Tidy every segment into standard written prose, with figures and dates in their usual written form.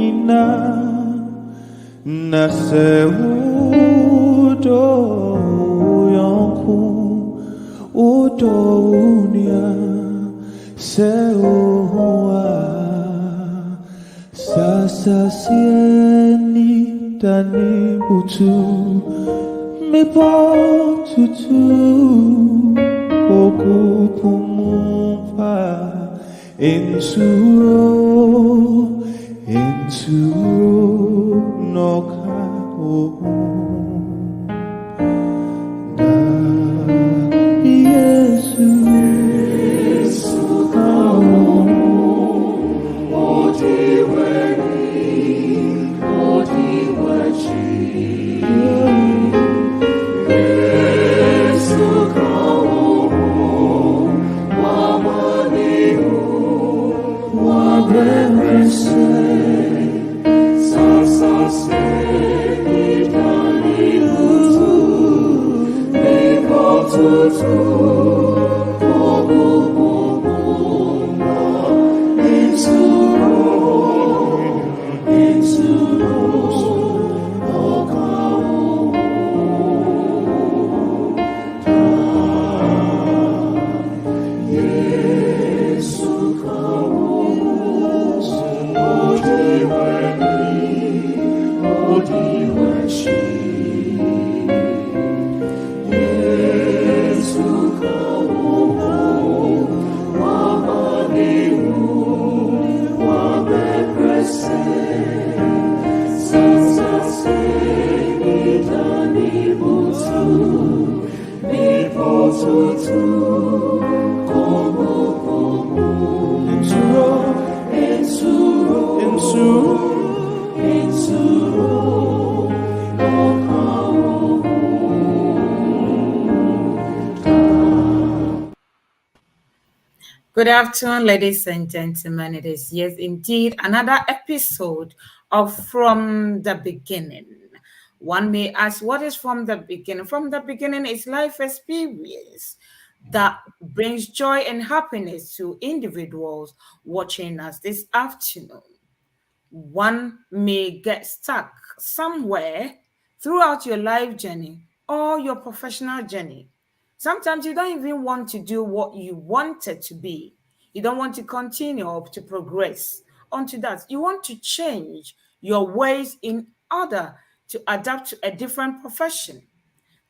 nina nase udo yonku udo unia se uwa sasa sieni dani butu me po tutu koku pumpa insuro no kao da Yesu kao Good afternoon, ladies and gentlemen. It is, yes, indeed, another episode of From the Beginning. One may ask, what is from the beginning? From the beginning is life experience that brings joy and happiness to individuals watching us this afternoon. One may get stuck somewhere throughout your life journey or your professional journey. Sometimes you don't even want to do what you wanted to be. You don't want to continue or to progress onto that. You want to change your ways in order to adapt to a different profession.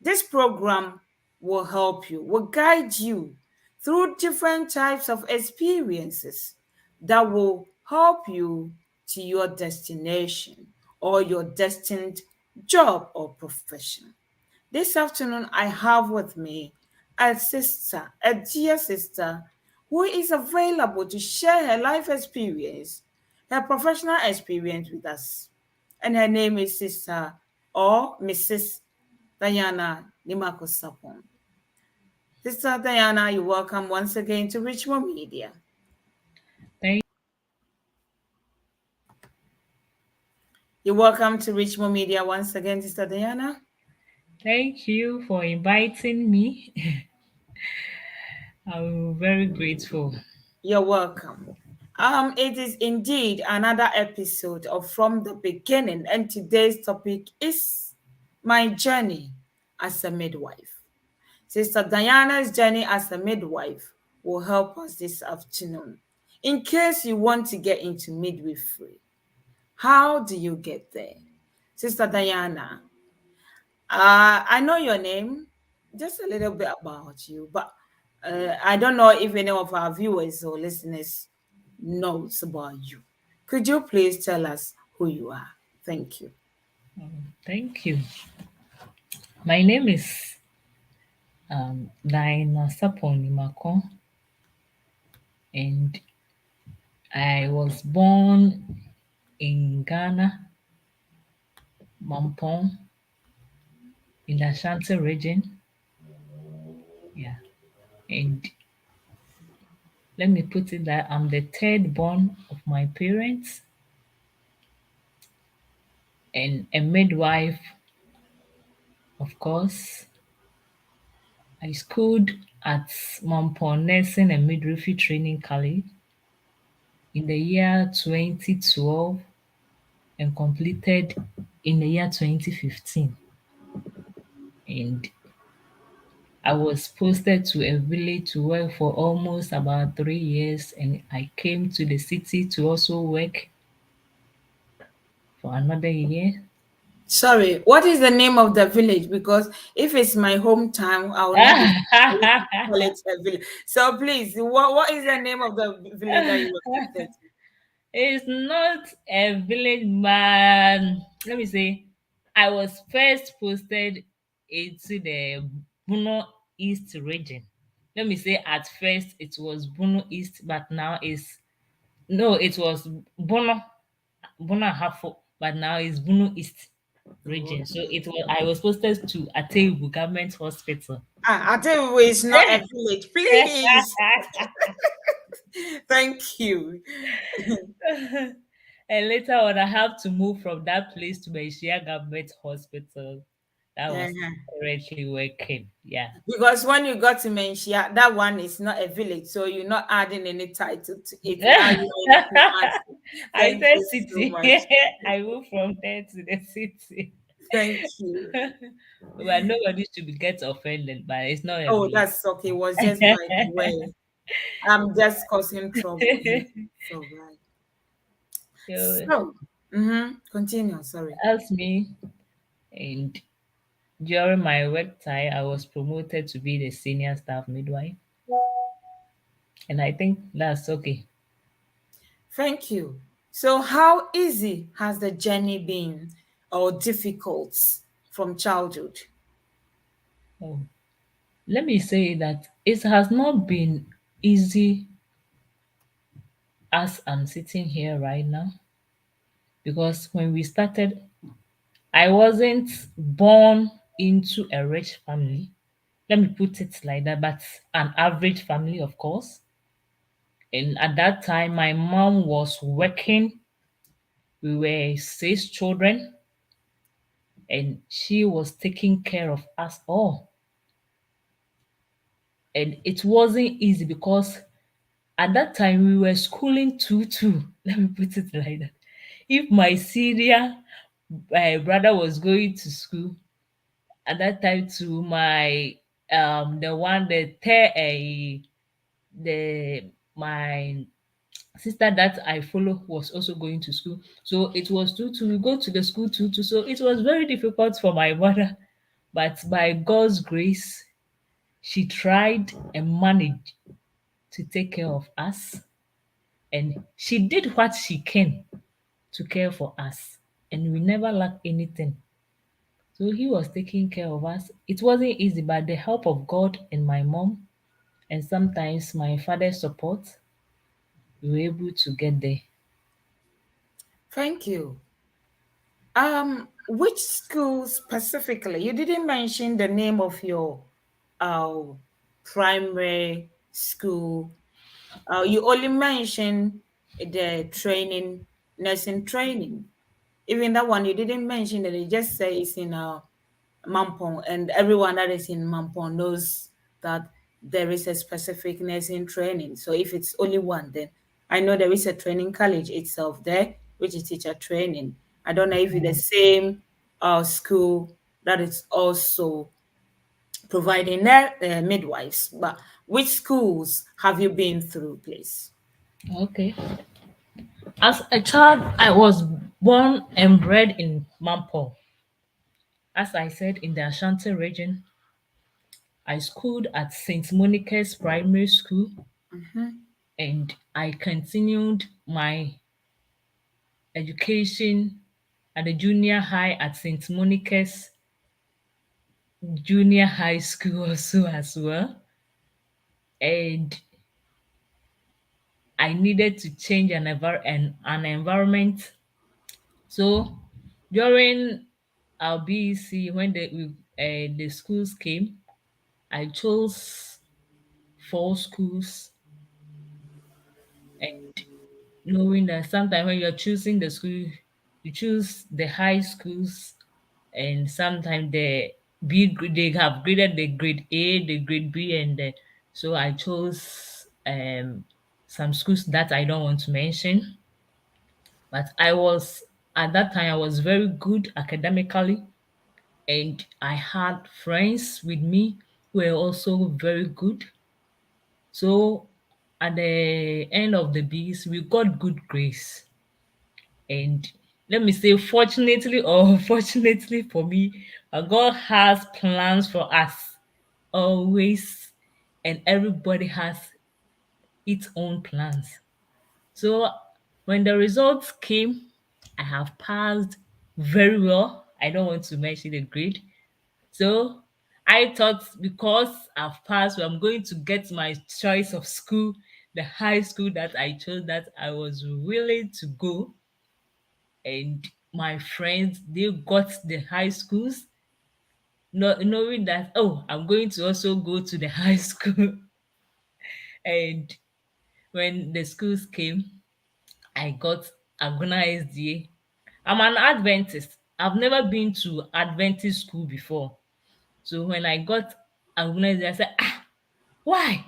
This program will help you, will guide you through different types of experiences that will help you to your destination or your destined job or profession. This afternoon, I have with me a sister, a dear sister, who is available to share her life experience, her professional experience with us. And her name is Sister or Mrs. Diana Nimako Sarpong. Sister Diana, you're welcome once again to Richmond Media. You're welcome to Richmond Media once again, Sister Diana. Thank you for inviting me. I'm very grateful. You're welcome. It is indeed another episode of From the Beginning, and today's topic is my journey as a midwife. Sister Diana's journey as a midwife will help us this afternoon. In case you want to get into midwifery, how do you get there? Sister Diana, I know your name, just a little bit about you, but I don't know if any of our viewers or listeners knows about you. Could you please tell us who you are? Thank you. Thank you. My name is Diana Sarpong Nimako, and I was born in Ghana, Mampong, in the Ashanti region. Yeah, and let me put it that I'm the third born of my parents and a midwife, of course. I schooled at Mampong Nursing and Midwifery Training College in the year 2012 and completed in the year 2015. And I was posted to a village to work for almost about 3 years, and I came to the city to also work for another year. Sorry, what is the name of the village? Because if it's my hometown, I will not be able to call it a village. So please, what is the name of the village that you were posted to? It's not a village, man. Let me say, I was first posted into the Buno East region. Let me say, at first it was Buno East, but now it's no, it was Buno Hafo, but now it's Buno East Oh, region. So okay. it was I was posted to Atebu Government Hospital. I tell you, it's not a village. Please. Thank you. And later on, I have to move from that place to Malaysia Government Hospital. That was Yeah. currently working. Yeah. Because when you got to Menchia, that one is not a village, so you're not adding any title to it. Now you are in Kumasi. I Thank said you so city. much. I moved from there to the city. Thank you. But nobody should get offended, but it's not a Oh, village. that's okay. It was just by the way. I'm just causing trouble here. So right. So So, continue. Sorry. ask me, and during my work time, I was promoted to be the senior staff midwife, and I think that's okay. Thank you. So, how easy has the journey been or difficult from childhood? Oh, let me say that it has not been easy as I'm sitting here right now, because when we started, I wasn't born into a rich family. Let me put it like that, but an average family, of course. And at that time, my mom was working. We were 6 children, and she was taking care of us all. And it wasn't easy because at that time we were schooling two. Let me put it like that. If my senior brother was going to school at that time, to my the one the my sister that I follow was also going to school. So it was two. We go to the school two. So it was very difficult for my mother. But by God's grace, she tried and managed to take care of us. And she did what she can to care for us. And we never lacked anything. So he was taking care of us. It wasn't easy, but the help of God and my mom, and sometimes my father's support, we were able to get there. Thank you. Which school specifically? You didn't mention the name of your uh primary school. You only mentioned the training, nursing training. Even that one, you didn't mention that. You just say it's in Mampong, and everyone that is in Mampong knows that there is a specific nursing training. So if it's only one, then I know there is a training college itself there, which is teacher training. I don't know if it's the same school that is also providing midwives, but which schools have you been through, please? Okay. As a child, I was born and bred in Mampo. As I said, in the Ashanti region, I schooled at St. Monica's Primary School, and I continued my education at the junior high at St. Monica's Junior High School also as well. And I needed to change an environment. So during our BEC, when the schools came, I chose 4 schools, and knowing that sometimes when you're choosing the school, you choose the high schools, and sometimes they have graded the grade A, the grade B, and so I chose some schools that I don't want to mention, but I was At that time, I was very good academically, and I had friends with me who were also very good. So at the end of the bees, we got good grades. And let me say, fortunately or unfortunately for me, God has plans for us always, and everybody has its own plans. So when the results came, I have passed very well. I don't want to mention the grade. So I thought because I've passed, well, I'm going to get my choice of school, the high school that I chose, that I was willing to go. And my friends, they got the high schools, not knowing that, oh, I'm going to also go to the high school. And when the schools came, I got Aguna SDA. I'm an Adventist. I've never been to Adventist school before. So when I got Aguna SDA, I said, why?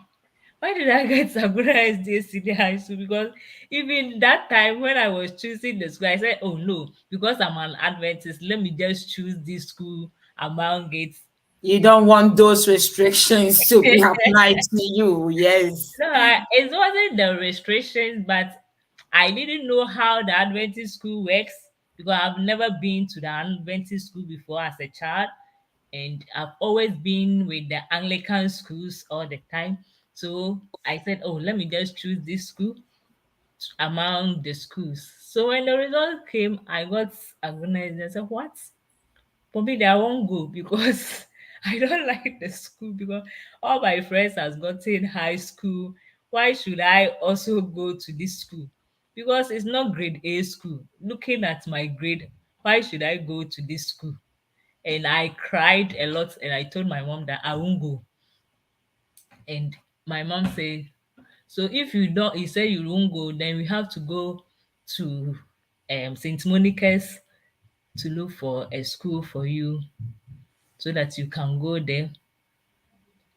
Why did I get Aguna SDA senior high school? Because even that time when I was choosing the school, I said, oh no, because I'm an Adventist, let me just choose this school among it. You don't want those restrictions to be applied to you. Yes. No, it wasn't the restrictions, but I didn't know how the Adventist school works because I've never been to the Adventist school before as a child, and I've always been with the Anglican schools all the time. So I said, oh, let me just choose this school among the schools. So when the result came, I got agonized. I said, what? For me, I won't go because I don't like the school because all my friends has gotten high school. Why should I also go to this school? Because it's not grade A school. Looking at my grade, why should I go to this school? And I cried a lot and I told my mom that I won't go. And my mom said, so if you don't, you say you won't go, then we have to go to St. Monica's to look for a school for you so that you can go there.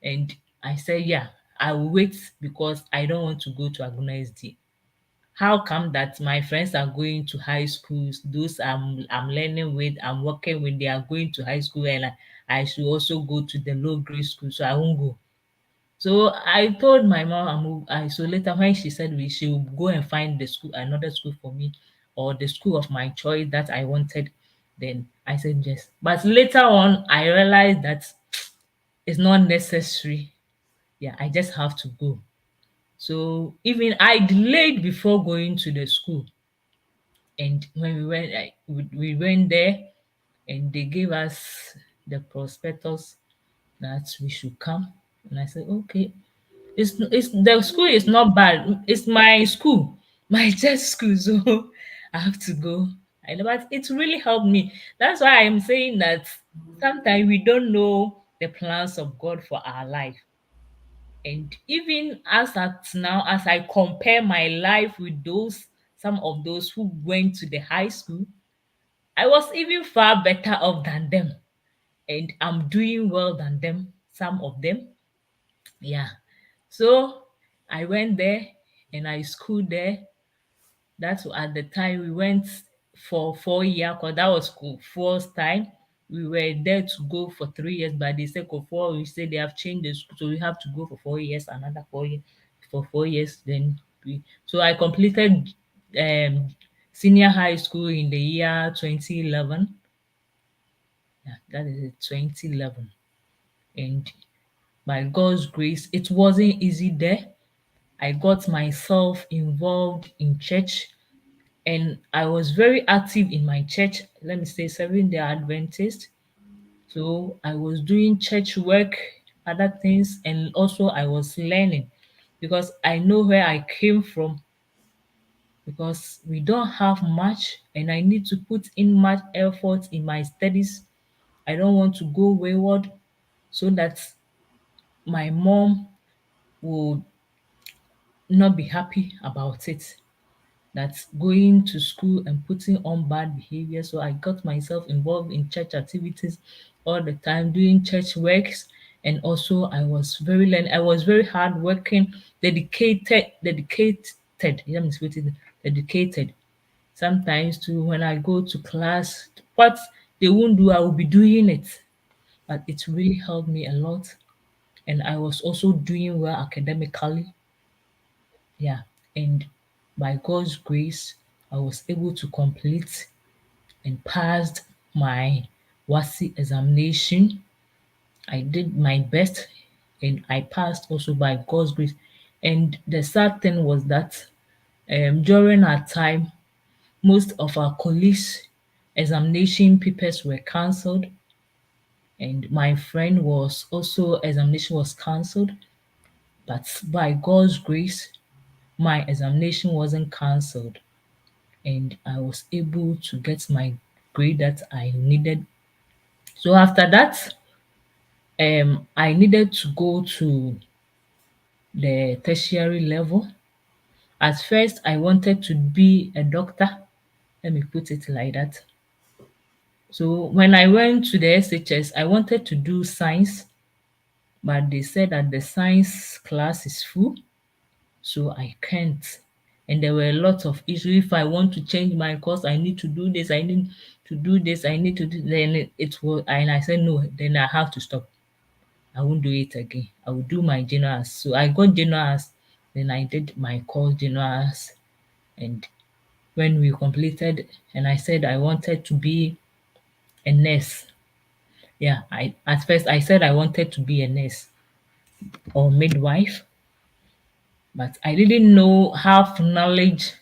And I said, yeah, I will wait because I don't want to go to Aguna SD. How come that my friends are going to high schools, those I'm learning with, I'm working with, they are going to high school, and I should also go to the low grade school, so I won't go. So I told my mom, so later when she said she will go and find the school, another school for me, or the school of my choice that I wanted, then I said yes. But later on, I realized that it's not necessary. Yeah, I just have to go. So even I delayed before going to the school. And when we went there, and they gave us the prospectus that we should come. And I said, okay. It's the school is not bad. It's my school, my church school, so I have to go. But it really helped me. That's why I'm saying that sometimes we don't know the plans of God for our life. And even as at now, as I compare my life with those some of those who went to the high school, I was even far better off than them. And I'm doing well than them, some of them. Yeah. So I went there and I schooled there. That's at the time we went for 4 years because that was school first time. We were there to go for 3 years, but they said for four, we said they have changed the school, so we have to go for 4 years, another 4 years. For 4 years, then so I completed um senior high school in the year 2011. Yeah, that is it, 2011. And by God's grace, it wasn't easy there. I got myself involved in church and I was very active in my church. Let me say, serving the Adventist. So I was doing church work, other things, and also I was learning because I know where I came from because we don't have much and I need to put in much effort in my studies. I don't want to go wayward so that my mom will not be happy about it. That's going to school and putting on bad behavior. So I got myself involved in church activities all the time, doing church works. And also I was very hardworking, dedicated, let me switch it, dedicated. Sometimes too, when I go to class, what they won't do, I will be doing it. But it really helped me a lot. And I was also doing well academically. Yeah. And by God's grace, I was able to complete and passed my WASI examination. I did my best and I passed also by God's grace. And the sad thing was that during our time, most of our colleagues' examination papers were cancelled, and my friend was also examination was cancelled. But by God's grace, my examination wasn't cancelled, and I was able to get my grade that I needed. So after that, I needed to go to the tertiary level. At first, I wanted to be a doctor. Let me put it like that. So when I went to the SHS, I wanted to do science, but they said that the science class is full, so I can't. And there were a lot of issues. If I want to change my course, I need to do this, I need to do this, I need to do then it will and I said no, then I have to stop. I won't do it again. I will do my general arts. So I got general arts, then I did my course general arts. And when we completed, and I said I wanted to be a nurse. Yeah, I at first I said I wanted to be a nurse or midwife, but I didn't know have knowledge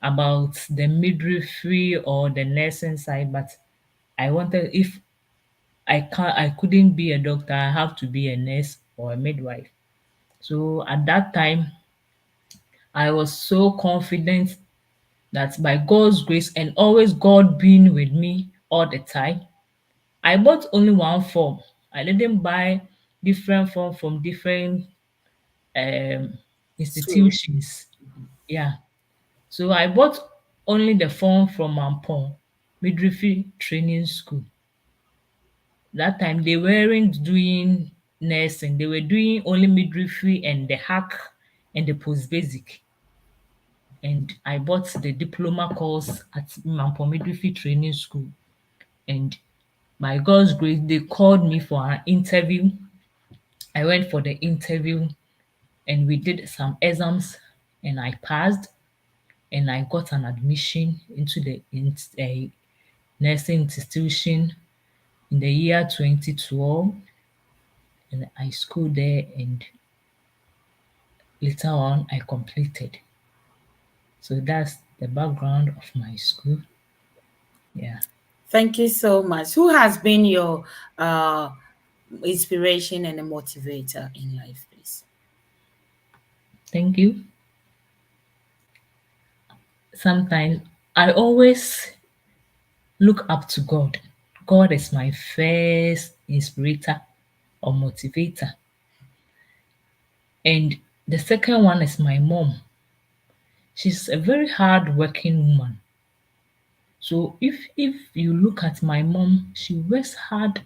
about the midwifery or the nursing side. But I wanted if I couldn't be a doctor, I have to be a nurse or a midwife. So at that time, I was so confident that by God's grace and always God being with me all the time, I bought only one form. I didn't buy different form from different um, So, institutions. Yeah. So I bought only the form from Mampong Midwifery Training School. That time they weren't doing nursing, they were doing only midwifery and the hack and the post basic. And I bought the diploma course at Mampong Midwifery Training School. And by God's grace, they called me for an interview. I went for the interview and we did some exams and I passed and I got an admission into the nursing institution in the year 2012 and I schooled there and later on I completed. So that's the background of my school. Yeah. thank you so much. Who has been your uh, inspiration and a motivator in life, please? Thank you. Sometimes I always look up to God. God is my first inspirator or motivator. And the second one is my mom. She's a very hard working woman. So if you look at my mom, she works hard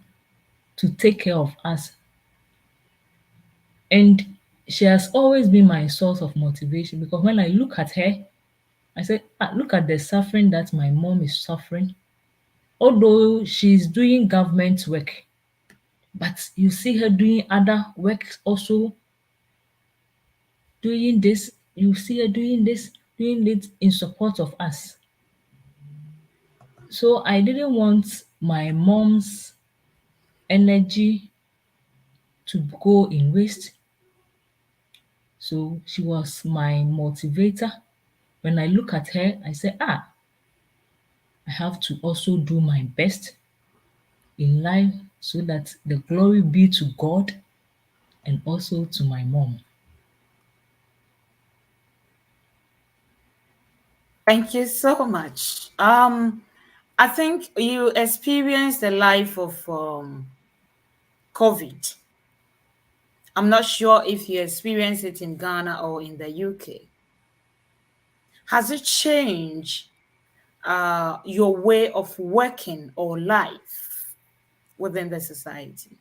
to take care of us. And she has always been my source of motivation because when I look at her, I say, look at the suffering that my mom is suffering. Although she's doing government work, but you see her doing other work also doing this, you see her doing this, doing it in support of us. So I didn't want my mom's energy to go in waste. So she was my motivator. When I look at her, I say, I have to also do my best in life so that the glory be to God and also to my mom. Thank you so much. I think you experienced the life of COVID. I'm not sure if you experienced it in Ghana or in the UK. Has it changed your way of working or life within the society?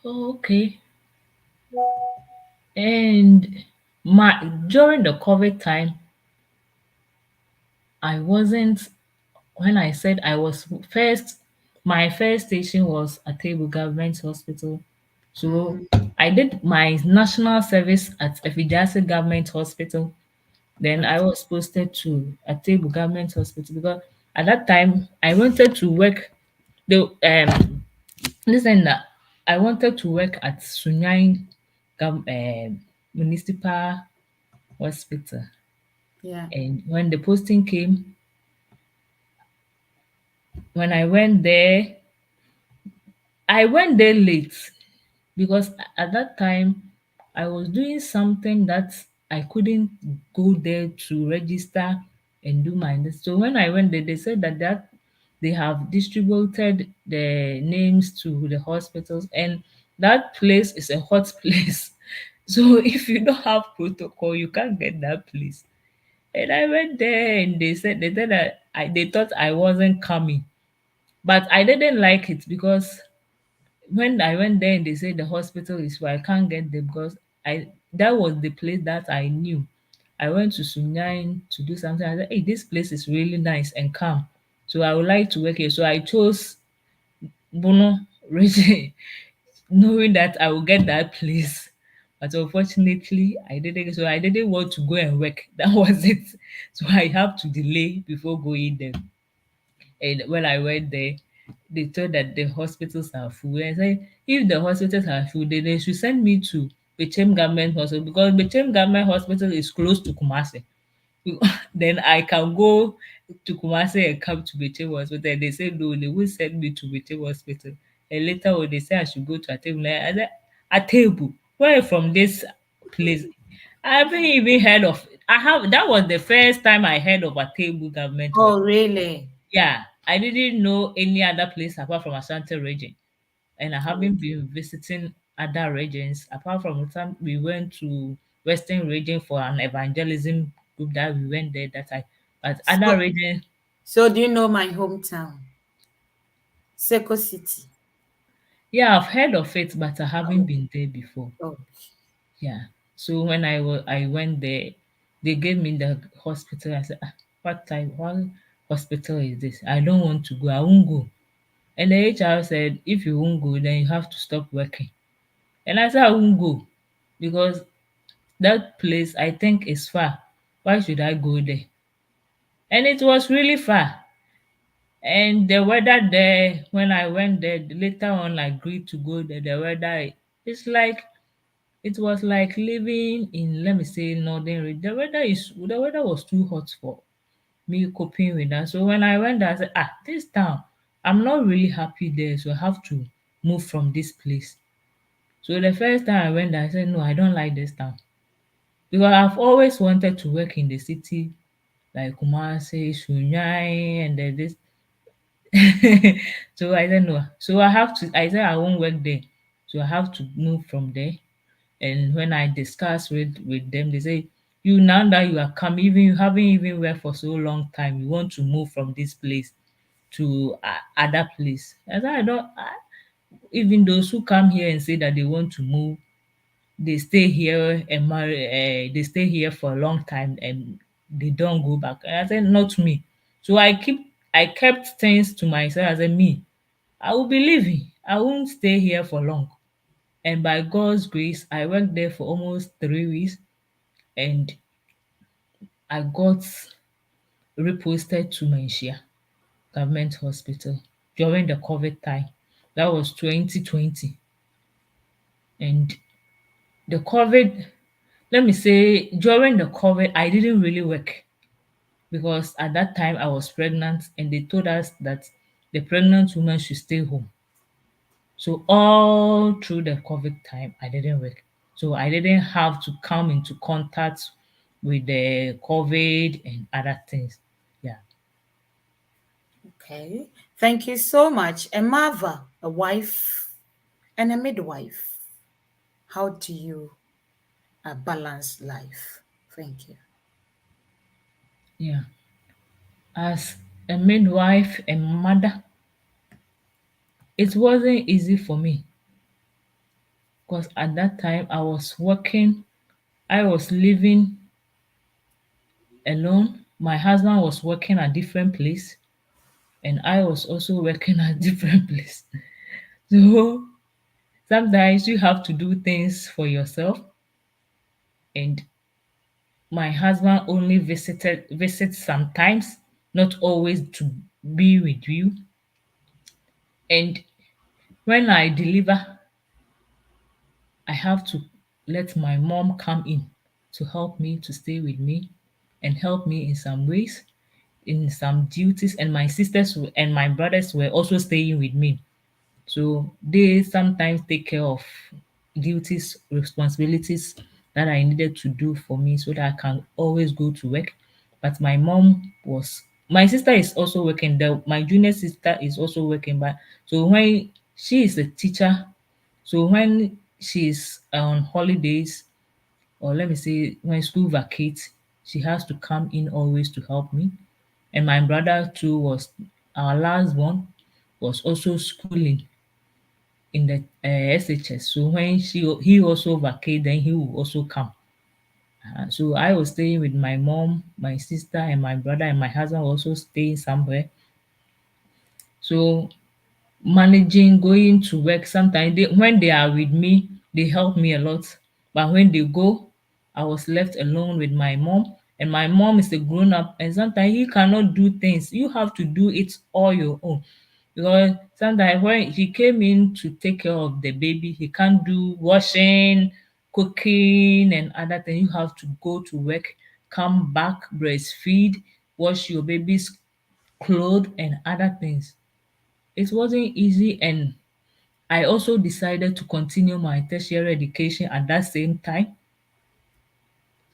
Okay. And my during the COVID time, I wasn't, when I said I was first, my first station was at Table Government Hospital. So Mm, I did my national service at Efijasi Government Hospital. Then I okay. was posted to a Table Government Hospital because at that time I wanted to work the listen that I wanted to work at Sunyain Municipal Hospital. Yeah. And when the posting came, when I went there late because at that time I was doing something that I couldn't go there to register and do my so when I went there they said that they have distributed the names to the hospitals and that place is a hot place. So if you don't have protocol you can't get that place. And I went there and they said that they thought I wasn't coming. But I didn't like it because when I went there and they said the hospital is where I can't get there because I that was the place that I knew. I went to Sunyain to do something. I said, hey, this place is really nice and calm. So I would like to work here. So I chose Bono region, knowing that I will get that place. But unfortunately, I didn't. So I didn't want to go and work. That was it. So I have to delay before going there. And when I went there, they told that the hospitals are full. I said, if the hospitals are full, then they should send me to Bechem Government Hospital because Bechem Government Hospital is close to Kumasi. Then I can go to Kumasi and come to Bechem Hospital. And they said, no, they will send me to Bechem Hospital. And later on, they said I should go to a table. I said, a table? Where from this place? I haven't even heard of I have that was the first time I heard of a table government Oh, hospital. really? Yeah, I didn't know any other place apart from Ashanti region, and I haven't Okay. been visiting other regions apart from the time we went to Western region for an evangelism group that we went there that I. But other So, region, so do you know my hometown, Seko City? yeah, I've heard of it, but I haven't Oh, been there before. oh. Yeah, so when I went there, they gave me the hospital. I said, what hospital is this? I don't want to go. I won't go. And the HR said, if you won't go, then you have to stop working. And I said, I won't go because that place I think is far. Why should I go there? And it was really far. And the weather there, when I went there, later on I agreed to go there. The weather, it's like, it was like living in, let me say, northern region. The weather was too hot for me coping with that. So when I went there, I said, this town, I'm not really happy there. So I have to move from this place. So the first time I went there, I said, no, I don't like this town. Because I've always wanted to work in the city, like Kumasi, Sunyai, and then this. So I said, no. So I said, I won't work there. So I have to move from there. And when I discuss with them, they say, you now that you are coming, even you haven't even worked for so long time, you want to move from this place to other place. I said, I don't. Even those who come here and say that they want to move, they stay here and they stay here for a long time and they don't go back. And I said, not me. So I kept things to myself. I said, me, I will be leaving. I won't stay here for long. And by God's grace, I worked there for almost 3 weeks and I got reposted to Manshia Government Hospital during the COVID time. That was 2020. And the COVID, let me say, during the COVID, I didn't really work because at that time I was pregnant and they told us that the pregnant woman should stay home. So all through the COVID time, I didn't work. So I didn't have to come into contact with the COVID and other things. Yeah. Okay. Thank you so much. A mother, a wife, and a midwife. How do you balance life? Thank you. Yeah. As a midwife and mother, it wasn't easy for me because at that time I was working, I was living alone My husband was working at different place and I was also working at different place. So sometimes you have to do things for yourself, and my husband only visits sometimes, not always to be with you. And when I deliver, I have to let my mom come in to help me, to stay with me and help me in some ways, in some duties. And my and my brothers were also staying with me. So they sometimes take care of duties, responsibilities that I needed to do for me so that I can always go to work. But my sister is also working. My junior sister is also working. But so when she is a teacher, so when she's on holidays, or let me say when school vacates, she has to come in always to help me. And my brother too was our last one, was also schooling in the SHS. So when he also vacate, then he will also come. So I was staying with my mom, my sister, and my brother, and my husband also staying somewhere. So managing going to work, sometimes when they are with me, they help me a lot. But when they go, I was left alone with my mom. And my mom is a grown up, and sometimes he cannot do things. You have to do it all your own. Because sometimes when he came in to take care of the baby, he can't do washing, cooking, and other things. You have to go to work, come back, breastfeed, wash your baby's clothes, and other things. It wasn't easy, and I also decided to continue my tertiary education at that same time,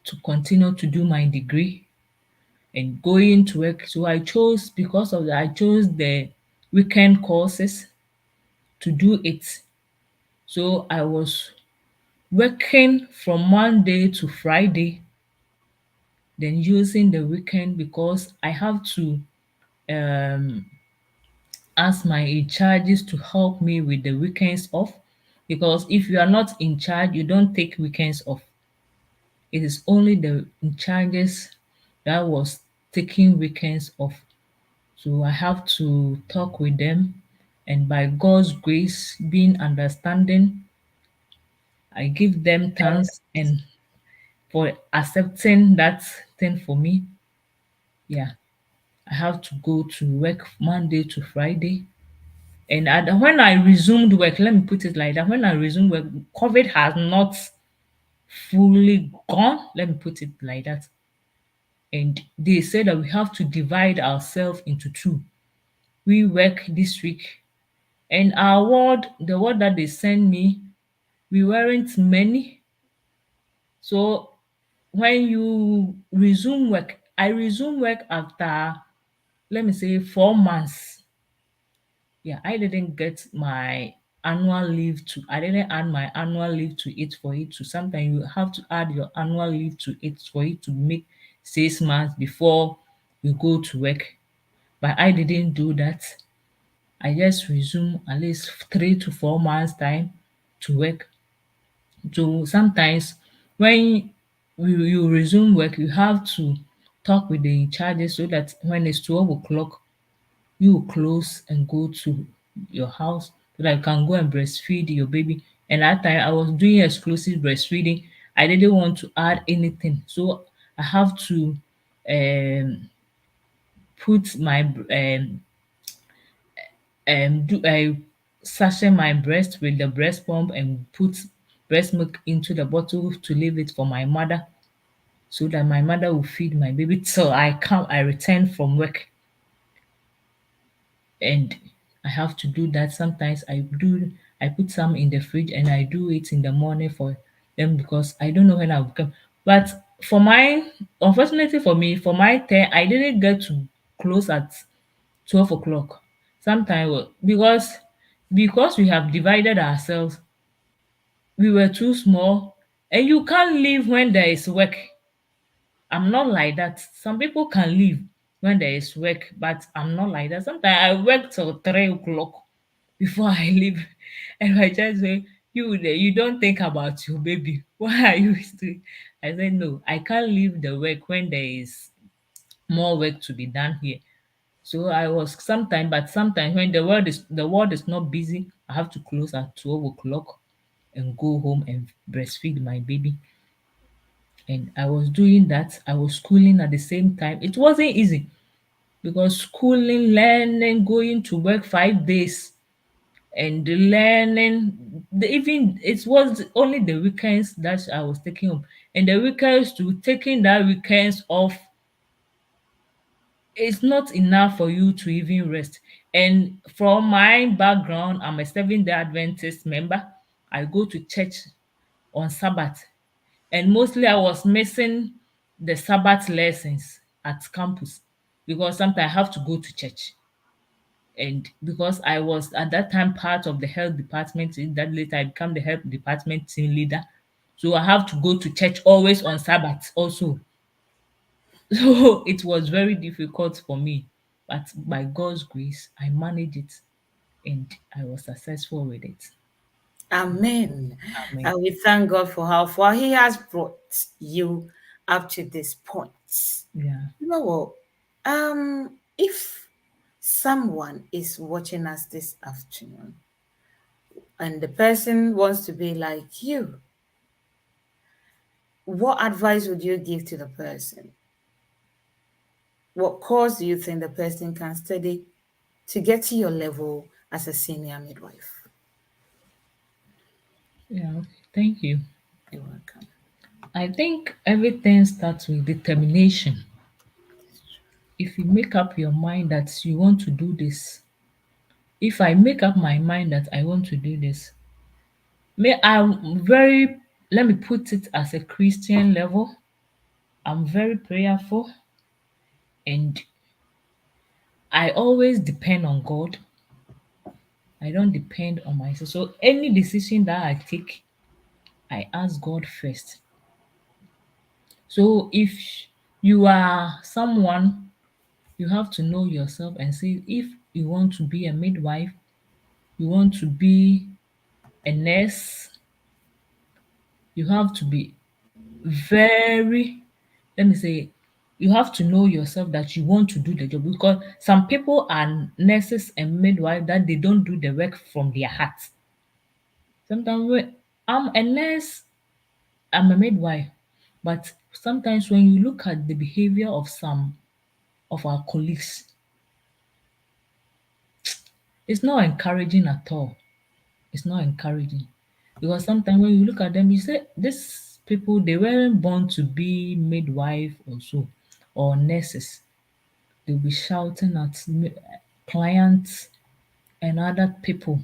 to continue to do my degree and going to work. So I chose, because of that, I chose the weekend courses to do it. So I was working from Monday to Friday, then using the weekend because I have to um ask my in charges to help me with the weekends off, because if you are not in charge, you don't take weekends off. It is only the in charges that was taking weekends off. So I have to talk with them, and by God's grace, being understanding, I give them thanks and for accepting that thing for me. Yeah, I have to go to work Monday to Friday. And when I resumed work, let me put it like that, when I resumed work, COVID has not fully gone. Let me put it like that. And they said that we have to divide ourselves into two. We work this week, and our ward, the ward that they sent me, we weren't many. So when you resume work, I resume work after, let me say, 4 months. Yeah, I didn't get my annual leave to, I didn't add my annual leave to it for it to, sometimes you have to add your annual leave to it for it to make 6 months before you go to work. But I didn't do that. I just resume at least 3 to 4 months time to work. So sometimes when you resume work, you have to talk with the charges so that when it's 12 o'clock, you will close and go to your house so that you can go and breastfeed your baby. And that time I was doing exclusive breastfeeding. I didn't want to add anything. So I have to put my do I sachet my breast with the breast pump and put breast milk into the bottle to leave it for my mother so that my mother will feed my baby till I return from work. And I have to do that. Sometimes I put some in the fridge and I do it in the morning for them because I don't know when I'll come. But for my unfortunately for me, for my turn, I didn't get to close at 12 o'clock. Sometimes because we have divided ourselves, we were too small, and you can't leave when there is work. I'm not like that. Some people can leave when there is work, but I'm not like that. Sometimes I work till 3 o'clock before I leave. And my child say, you there, you don't think about your baby. Why are you still? I said, no, I can't leave the work when there is more work to be done here. So I was sometimes, but sometimes when the world is not busy, I have to close at 12 o'clock and go home and breastfeed my baby. And I was doing that. I was schooling at the same time. It wasn't easy because schooling, learning, going to work 5 days and learning. Even it was only the weekends that I was taking off, and the weekends to taking that weekends off, it's not enough for you to even rest. And from my background, I'm a Seventh-day Adventist member. I go to church on Sabbath, and mostly I was missing the Sabbath lessons at campus because sometimes I have to go to church. And because I was at that time part of the health department, that later I become the health department team leader. So I have to go to church always on Sabbath also. So it was very difficult for me. But by God's grace, I managed it and I was successful with it. Amen. Amen. And we thank God for how far He has brought you up to this point. Yeah. You know what? If someone is watching us this afternoon and the person wants to be like you, what advice would you give to the person? What course do you think the person can study to get to your level as a senior midwife? Yeah. Okay. Thank you. You're welcome. I think everything starts with determination. If you make up your mind that you want to do this, if I make up my mind that I want to do this, I'm very, let me put it as a Christian level. I'm very prayerful and I always depend on God. I don't depend on myself. So any decision that I take, I ask God first. So if you are someone, you have to know yourself and see if you want to be a midwife, you want to be a nurse, you have to be very, let me say, you have to know yourself that you want to do the job because some people are nurses and midwives that they don't do the work from their heart. Sometimes when I'm a nurse, I'm a midwife, but sometimes when you look at the behavior of some of our colleagues, it's not encouraging at all. It's not encouraging because sometimes when you look at them, you say these people they weren't born to be midwife or so or nurses. They'll be shouting at clients and other people.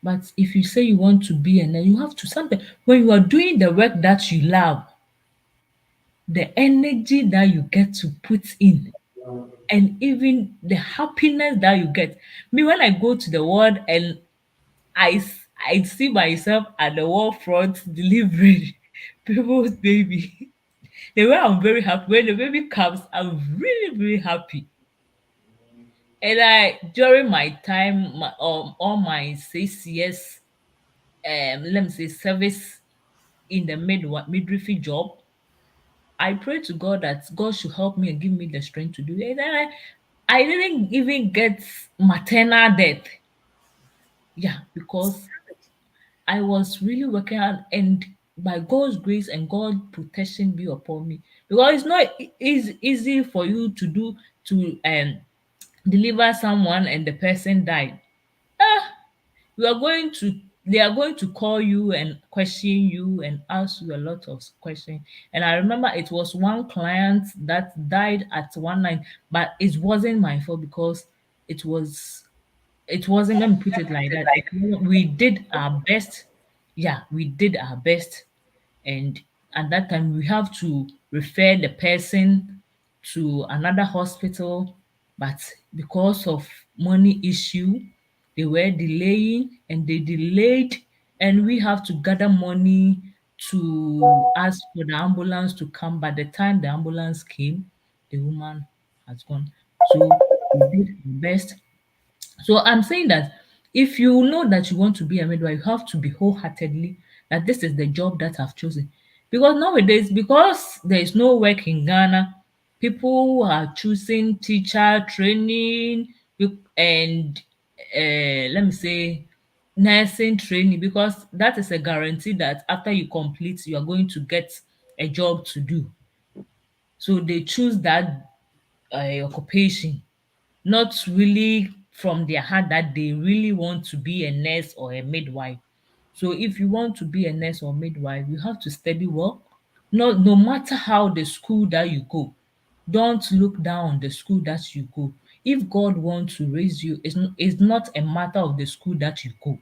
But if you say you want to be a nurse, you have to something when you are doing the work that you love, the energy that you get to put in and even the happiness that you get. Me, when I go to the world and I see myself at the wall front delivering people's baby. The way I'm very happy when the baby comes, I'm really, really happy. And I during my time, all my 6 years, let me say service in the midwifery job, I pray to God that God should help me and give me the strength to do it. And I didn't even get maternal death. Yeah, because I was really working hard and by God's grace and God's protection be upon me. Because it's not easy for you to do to deliver someone and the person died. Ah, you are going to they are going to call you and question you and ask you a lot of questions. And I remember it was one client that died at one night, but it wasn't my fault because it was it wasn't, let me put it like that. We did our best. Yeah, we did our best. And at that time, we have to refer the person to another hospital. But because of money issue, they were delaying and they delayed. And we have to gather money to ask for the ambulance to come. By the time the ambulance came, the woman has gone. So we did our best. So I'm saying that if you know that you want to be a midwife, you have to be wholeheartedly that this is the job that I've chosen. Because nowadays, because there is no work in Ghana, People are choosing teacher training and let me say nursing training, because that is a guarantee that after you complete you are going to get a job to do. So they choose that occupation, not really from their heart that they really want to be a nurse or a midwife. So if you want to be a nurse or midwife, you have to study well. No matter how the school that you go, don't look down on the school that you go. If God wants to raise you, it's not a matter of the school that you go.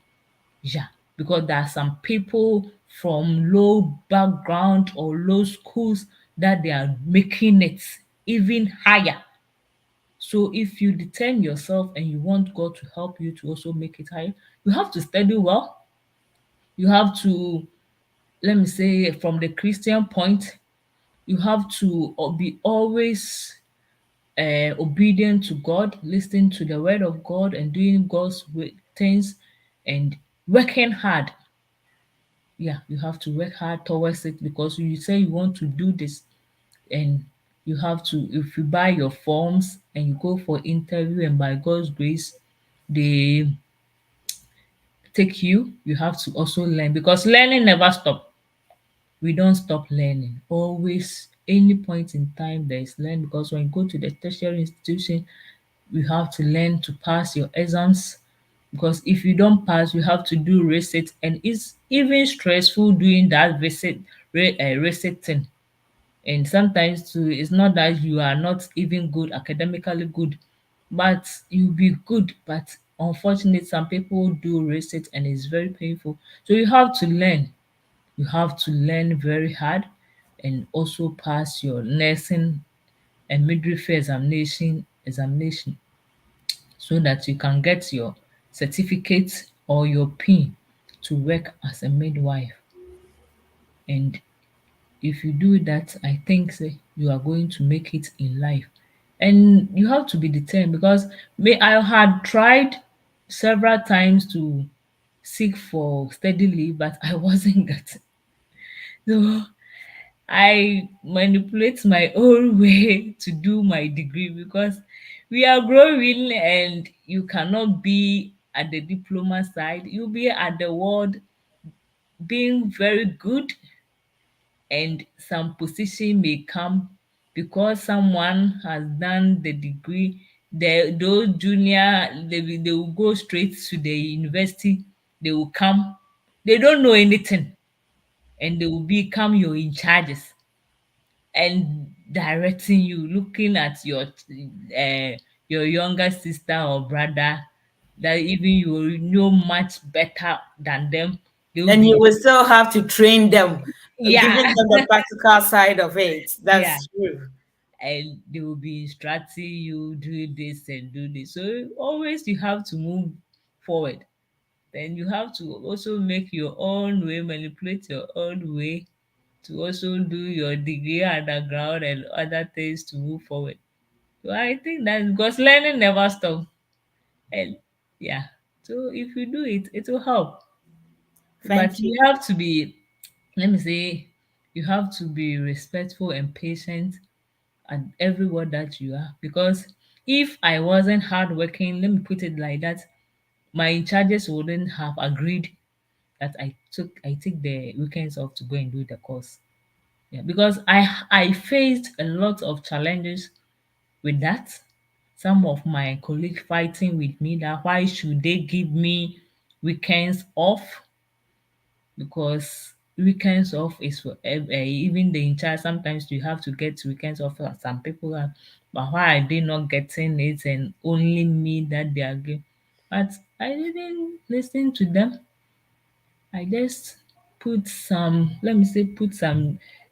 Yeah, because there are some people from low background or low schools that they are making it even higher. So if you determine yourself and you want God to help you to also make it higher, you have to study well. You have to, let me say, from the Christian point, you have to be always obedient to God, listening to the word of God, and doing God's things and working hard. Yeah, you have to work hard towards it, because you say you want to do this, and you have to, if you buy your forms and you go for interview and by God's grace they take you, you have to also learn, because learning never stop. We don't stop learning. Always, any point in time there is learn, because when you go to the tertiary institution, you have to learn to pass your exams, because if you don't pass you have to do resit, and it's even stressful doing that resit thing. And sometimes too, it's not that you are not even good academically good, but you'll be good, but unfortunately some people do resit and it's very painful. So you have to learn. You have to learn very hard and also pass your nursing and midwifery examination so that you can get your certificate or your pin to work as a midwife. And if you do that, I think say you are going to make it in life. And you have to be determined, because I had tried several times to seek for steady leave, but I wasn't getting. So I manipulate my own way to do my degree, because we are growing and you cannot be at the diploma side. You'll be at the world being very good, and some position may come because someone has done the degree. Those junior, they will go straight to the university. They will come. They don't know anything, and they will become your in charges and directing you, looking at your younger sister or brother that even you know much better than them. They will And you be, will still have to train them, yeah, giving them the practical side of it. yeah, That's true. and they will be instructing you do this and do this. So always you have to move forward. Then you have to also make your own way, manipulate your own way to also do your degree underground and other things to move forward. So I think that because learning never stops. And yeah, so if you do it, it will help. But Thank you. you have to be, let me say, you have to be respectful and patient at every word that you are. Because if I wasn't hardworking, let me put it like that, my in charges wouldn't have agreed that I take the weekends off to go and do the course. Yeah, because I faced a lot of challenges with that. Some of my colleagues fighting with me that why should they give me weekends off, because weekends off is for even the entire, sometimes you have to get weekends off for some people are, but why are they not getting it and only me that they are giving? But I didn't listen to them. I just put some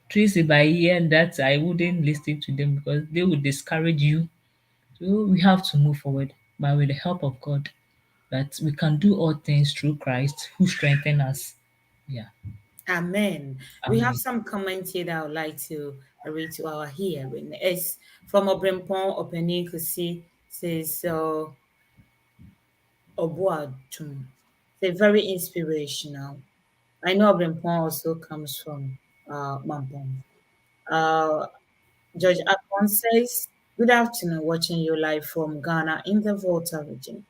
trees by ear that I wouldn't listen to them because they would discourage you. So we have to move forward, but with the help of God, that we can do all things through Christ who strengthen us. Yeah. Amen. We have Amen. some comments here that I would like to read to our hearing. It's from Obrimpon Openi Kusi says, Obuatum. They're very inspirational. I know Obrimpon also comes from Mampong. George Akon says, good afternoon, watching you live from Ghana in the Volta region.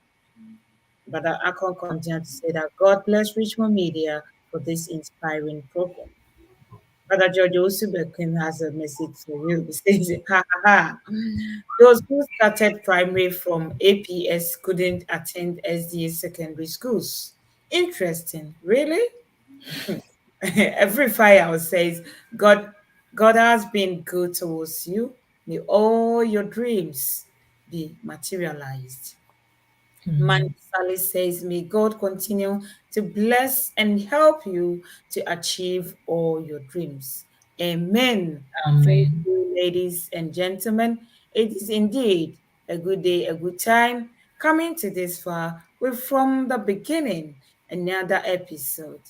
Brother Akon continued to say that God bless Richmond Media for this inspiring program. Brother George Osubekin has a message for you. He says, ha ha ha. Those who started primary from APS couldn't attend SDA secondary schools. Interesting. Really? Every fire says, God, God has been good towards you. May all your dreams be materialized. Amen. Sally says, may God continue to bless and help you to achieve all your dreams. Amen. Thank Amen. you, ladies and gentlemen. It is indeed a good day, a good time coming to this far with From the Beginning, another episode.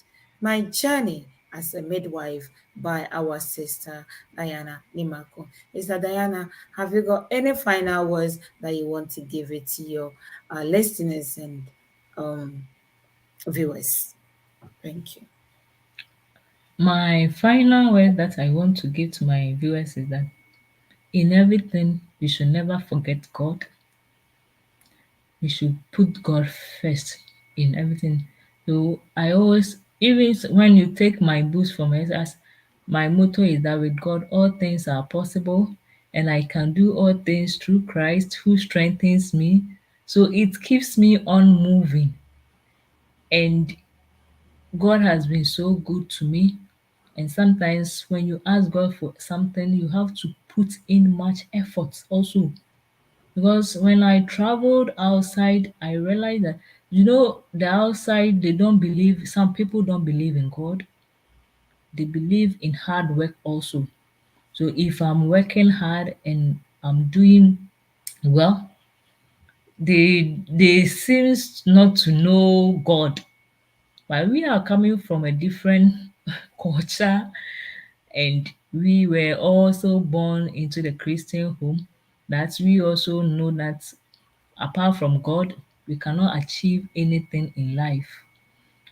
My journey as a midwife by our sister Diana Nimako. Sister Diana, have you got any final words that you want to give it to your listeners and um, viewers? Thank you. My final word that I want to give to my viewers is that in everything, we should never forget God. We should put God first in everything. So I always, even when you take my boost from exercise, my motto is that with God, all things are possible, and I can do all things through Christ who strengthens me. So it keeps me on moving. And God has been so good to me. And sometimes when you ask God for something, you have to put in much effort also. Because when I traveled outside, I realized that, the outside, they don't believe, some people don't believe in God. They believe in hard work also. So if I'm working hard and I'm doing well, they seems not to know God. But we are coming from a different culture, and we were also born into the Christian home, that we also know that apart from God, we cannot achieve anything in life.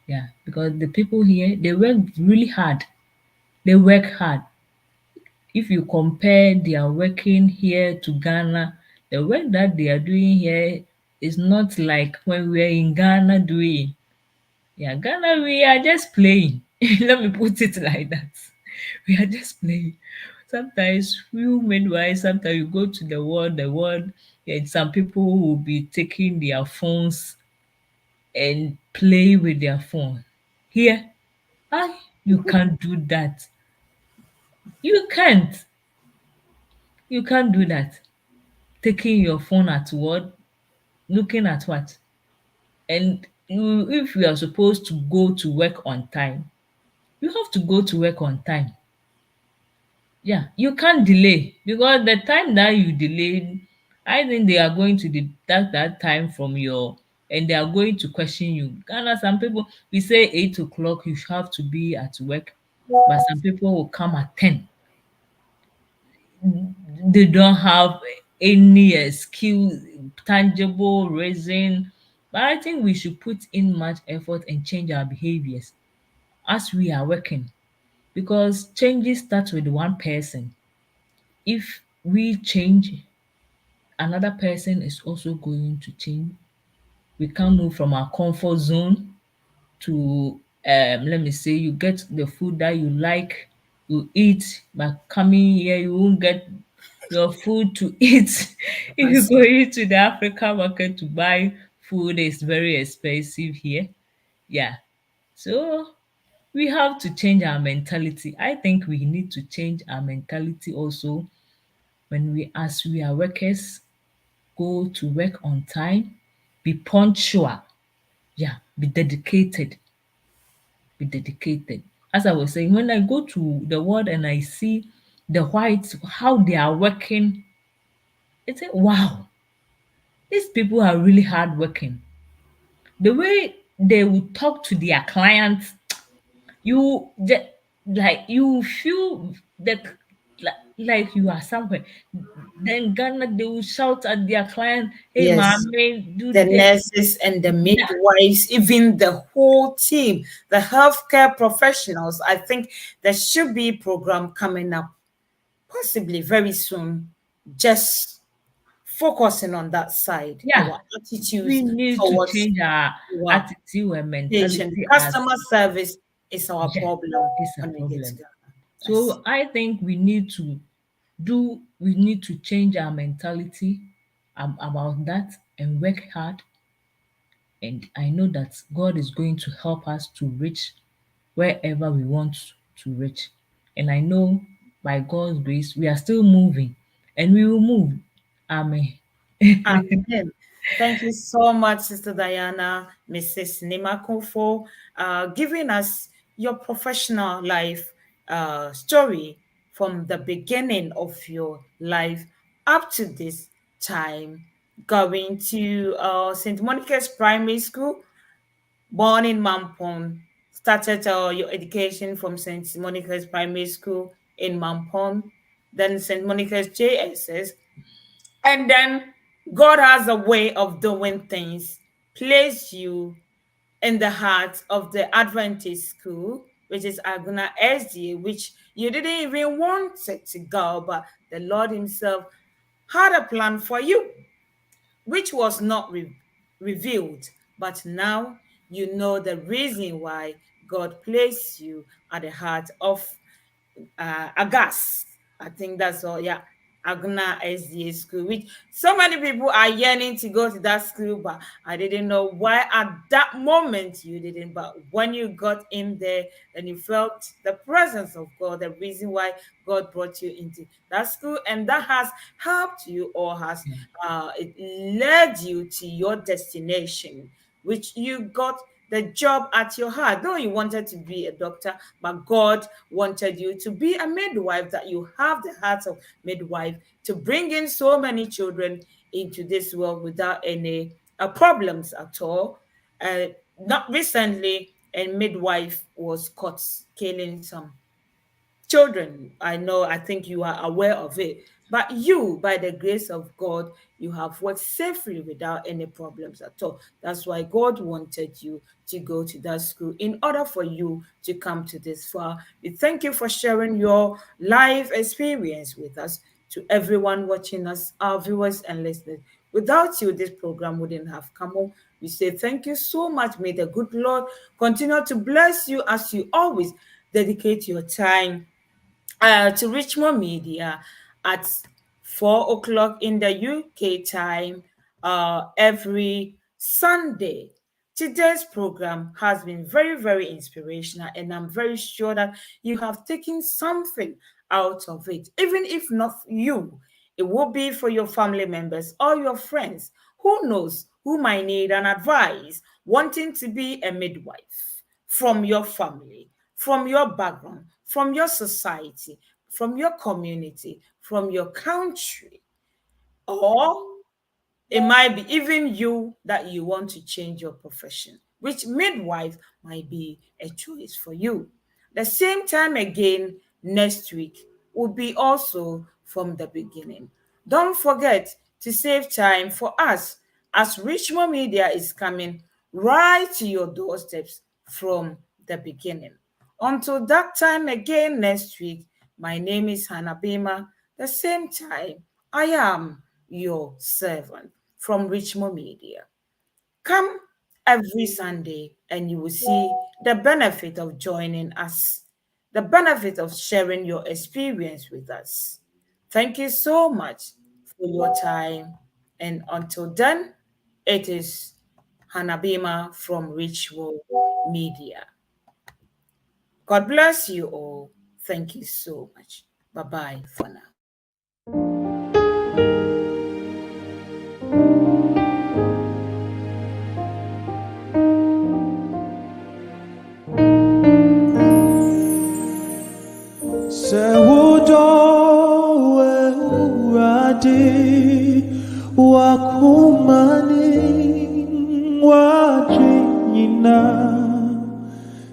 Yeah, because the people here, they work really hard. They work hard. If you compare their working here to Ghana, the work that they are doing here is not like when we are in Ghana doing. Yeah, Ghana, we are just playing. Let me put it like that. We are just playing. Sometimes you midwives, sometimes you go to the world, and some people will be taking their phones and play with their phone. Here, you can't do that. You can't. You can't do that. Taking your phone at what? Looking at what? And if you are supposed to go to work on time, you have to go to work on time. Yeah, you can't delay, because the time that you delay, I think they are going to deduct that time from your, and they are going to question you. Ghana, some people, we say 8 o'clock you have to be at work, but some people will come at 10. They don't have any excuse, tangible reason. But I think we should put in much effort and change our behaviors as we are working, because changes start with one person. If we change, another person is also going to change. We can't move from our comfort zone to, let me say, you get the food that you like, you eat, but coming here you won't get your food to eat. If you Yes. go into the African market to buy food, it's very expensive here. Yeah. So we have to change our mentality. I think we need to change our mentality also. When we, as we are workers, go to work on time, be punctual. Yeah, be dedicated. Be dedicated. As I was saying, when I go to the world and I see the whites, how they are working, it's like, wow, these people are really hardworking. The way they will talk to their clients, you just, like you feel that, like you are somewhere. Then Ghana, they will shout at their client, "Hey, Yes. mommy, do The this." nurses and the Yeah, midwives, even the whole team, the healthcare professionals. I think there should be a program coming up possibly very soon, just focusing on that side, Yeah, our attitudes we need to towards change our our attitude and patient. mentality as Customer service is our yeah, problem it's a when we get problem. together. Yes. So I think we need to change our mentality about that and work hard. And I know that God is going to help us to reach wherever we want to reach. And I know by God's grace, we are still moving and we will move. Amen. Amen. Thank you so much, Sister Diana, Mrs. Nimako, for giving us your professional life story from the beginning of your life up to this time, going to St. Monica's Primary School, born in Mampong, started your education from St. Monica's Primary School in Mampong, then St. Monica's JSS, and then God has a way of doing things, place you in the heart of the Adventist school, which is Aguna SDA, which you didn't even want it to go, but the Lord Himself had a plan for you, which was not revealed. But now you know the reason why God placed you at the heart of Agas. I think that's all. Yeah. Agna SDA school, which so many people are yearning to go to that school, but I didn't know why at that moment you didn't. But when you got in there and you felt the presence of God, the reason why God brought you into that school, and that has helped you or has it led you to your destination, which you got the job at your heart. Though you wanted to be a doctor, but God wanted you to be a midwife, that you have the heart of midwife to bring in so many children into this world without any problems at all. Not recently, a midwife was caught killing some children. I think you are aware of it. But you, by the grace of God, you have worked safely without any problems at all. That's why God wanted you to go to that school in order for you to come to this far. We thank you for sharing your life experience with us. To everyone watching us, our viewers and listeners, without you, this program wouldn't have come on. We say thank you so much. May the good Lord continue to bless you as you always dedicate your time to Richmond Media at 4 o'clock in the UK time every Sunday. Today's program has been very, very inspirational, and I'm very sure that you have taken something out of it. Even if not you, it will be for your family members or your friends. Who knows who might need an advice wanting to be a midwife from your family, from your background, from your society, from your community, from your country, or it might be even you that you want to change your profession, which midwife might be a choice for you. The same time again next week will be also from the beginning. Don't forget to save time for us as Richmond Media is coming right to your doorsteps from the beginning. Until that time again next week, my name is Hanna Bimah. The same time, I am your servant from Richmond Media. Come every Sunday and you will see the benefit of joining us, the benefit of sharing your experience with us. Thank you so much for your time. And until then, it is Hanna Bimah from Richmond Media. God bless you all. Thank you so much. Bye bye for now. Sewudo uradi wakumani wajina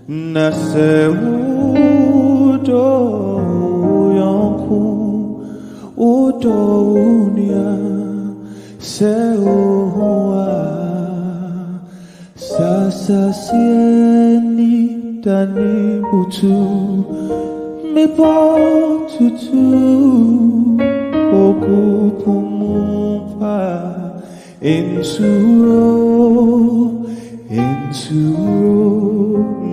na sewudo yonku udo unia sewa sasa sieni dani butu me po tutu oku pumumpa insuro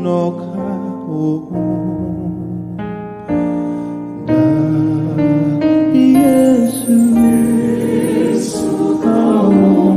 no kao na Yesu kao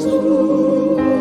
to